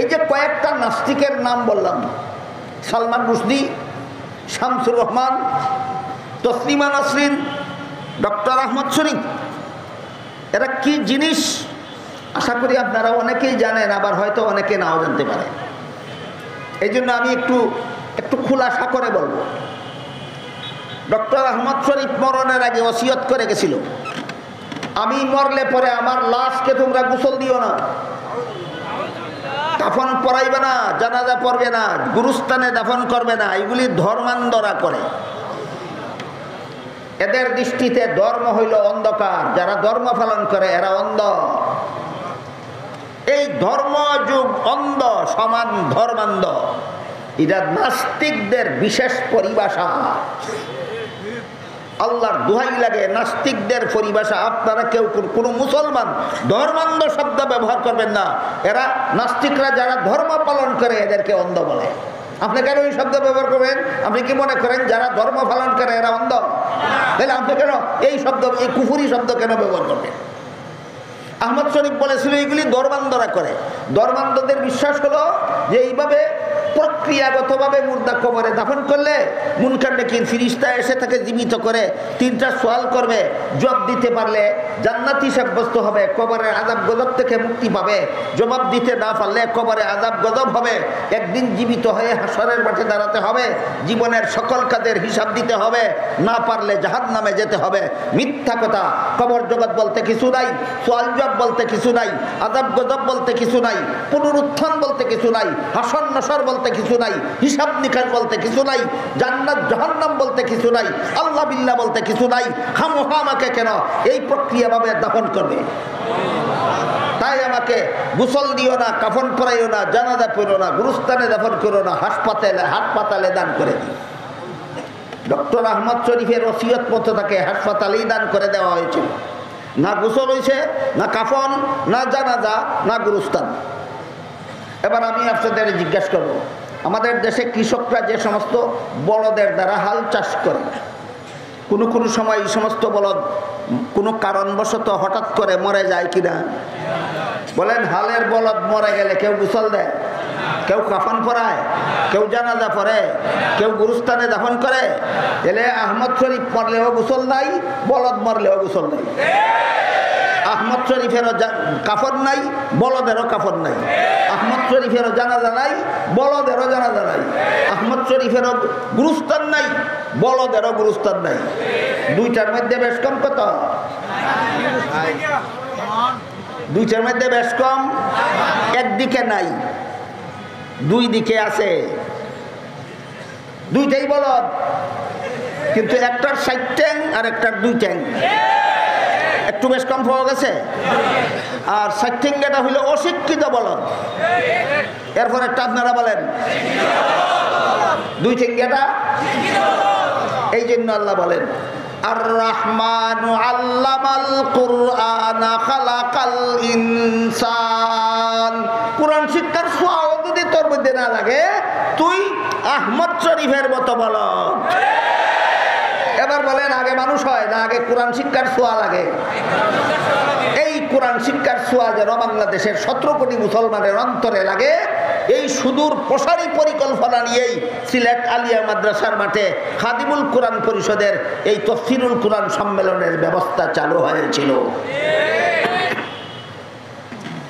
এই যে কয়েকটা নাস্তিকের নাম বললাম, সালমান রুশদি, শামসুর রহমান, তসলিমা নাসরিন, ডক্টর আহমদ শরীফ, এরা কি জিনিস আশা করি আপনারা অনেকেই জানেন, আবার হয়তো অনেকে নাও জানতে পারে। এই জন্য আমি একটু খুলাসা করে বলবো। ডক্টর আহমদ শরীফ মরণের আগে ওসিয়ত করে গেছিল, আমি মরলে পরে আমার লাশকে তোমরা গোসল দিও না, দাফন পড়াইবে না, জানাজা পড়বে না, গুরুস্থানে দাফন করবে না। এগুলি ধর্মান্ধরা করে। এদের দৃষ্টিতে ধর্ম হইল অন্ধকার, যারা ধর্ম পালন করে এরা অন্ধ। এই ধর্ম যুগ অন্ধ সমান ধর্মান্ধ, এটা নাস্তিকদের বিশেষ পরিভাষা। আল্লাহর দোহাই লাগে, নাস্তিকদের পরিভাষা। আপনারা কেউ কোনো মুসলমান ধর্মান্ধ শব্দ ব্যবহার করবেন না। এরা নাস্তিকরা যারা ধর্ম পালন করে এদেরকে অন্ধ বলে। আপনি কেন এই শব্দ ব্যবহার করবেন? আপনি কি মনে করেন যারা ধর্ম পালন করে এরা অন্ধ? তাহলে আপনি কেন এই শব্দ, এই কুফুরি শব্দ কেন ব্যবহার করবেন? আহমদ শরীফ বলেছিল এগুলি ধর্মান্ধরা করে। ধর্মান্ধদের বিশ্বাস হলো যে এইভাবে প্রক্রিয়াগতভাবে মুর্দা কবরে দাফন করলে মুনকার নাকির ফিরিস্তা এসে তাকে জীবিত করে 3টা সওয়াল করবে, জবাব দিতে পারলে জান্নাতি সাব্যস্ত হবে, কবরের আযাব গজব থেকে মুক্তি পাবে। জবাব দিতে না পারলে কবরে আযাব গজব হবে। একদিন জীবিত হয়ে হাসরের মাঠে দাঁড়াতে হবে, জীবনের সকল কাজের হিসাব দিতে হবে, না পারলে জাহান্নামে যেতে হবে। মিথ্যা কথা। কবর জগৎ বলতে কিছু নাই, সওয়াল জবাব বলতে কিছু নাই, আযাব গজব বলতে কিছু নাই, পুনরুত্থান বলতে কিছু নাই, হাসর নসর বলতে কিছু নাই, হিসাব নিকাশ বলতে কিছু নাই, জান্নাত জাহান্নাম বলতে কিছু নাই, আল্লাহ বিল্লাহ বলতে কিছু নাই। খামোখা আমাকে কেন এই প্রক্রিয়া ভাবে দাফন করবে? তাই আমাকে গোসল দিও না, কাফন পরাইও না, জানাজা পড়ো না, গুরুস্থানে দাফন করো না, হাসপাতালে দান করে দিই। ডক্টর আহমদ শরীফের ওসিয়ত মতো তাকে হাসপাতালেই দান করে দেওয়া হয়েছিল। না গোসল হয়েছে, না কাফন, না জানাজা, না গুরুস্থান। এবার আমি আপনাদের জিজ্ঞাসা করব, আমাদের দেশে কৃষকরা যে সমস্ত বলদের দ্বারা হাল চাষ করে, কোনো সময় এই সমস্ত বলদ কোনো কারণবশত হঠাৎ করে মরে যায় কিনা? বলেন, হালের বলদ মরে গেলে কেউ গোসল দেয়, কেউ কাফন পরায়, কেউ জানাজা পড়ে, কেউ গুরুস্থানে দাফন করে? এলে আহমদ শরীফ মরলেও গোসল নাই, বলদ মরলেও গোসল নাই। আহমদ শরীফেরও কাফন নাই, বলদেরও কাফন নাই। আহমদ শরীফেরও জানাজা নাই, বলদেরও জানাজা নাই। আহমদ শরীফেরও গুরুস্থান নাই, বলদেরও গুরুস্থান নাই। দুইটার মধ্যে বেশ কম কত? দুইটার মধ্যে বেশ কম। একদিকে নাই, দুই দিকে আছে। দুইটাই বলদ, কিন্তু একটার 60 ট্যাং আর একটার 2 ট্যাং। একটু বেশ কম পাওয়া গেছে। আর 60 ট্যাঙ্গাটা হইল অশিক্ষিত বলদ। এরপর একটা আপনারা বলেন 2 ট্যাঙ্গাটা। এই জন্য আল্লাহ বলেন, আর রহমানু আল্লামাল কুরআনা খালাকাল ইনসান। কুরআন শিক্ষার ছোঁয়াও যদি তোর মধ্যে না লাগে, তুই আহমদ শরীফের মতো বলদ। এবার বলেন, আগে মানুষ হয় না আগে কোরআন শিক্ষার ছোঁয়া লাগে? এই কোরআন শিক্ষার ছোঁয়া যেন বাংলাদেশের 17 কোটি মুসলমানের অন্তরে লাগে, এই সুদূর প্রসারী পরিকল্পনা নিয়েই সিলেট আলিয়া মাদ্রাসার মাঠে খাদিমুল কোরআন পরিষদের এই তফসিরুল কোরআন সম্মেলনের ব্যবস্থা চালু হয়েছিল।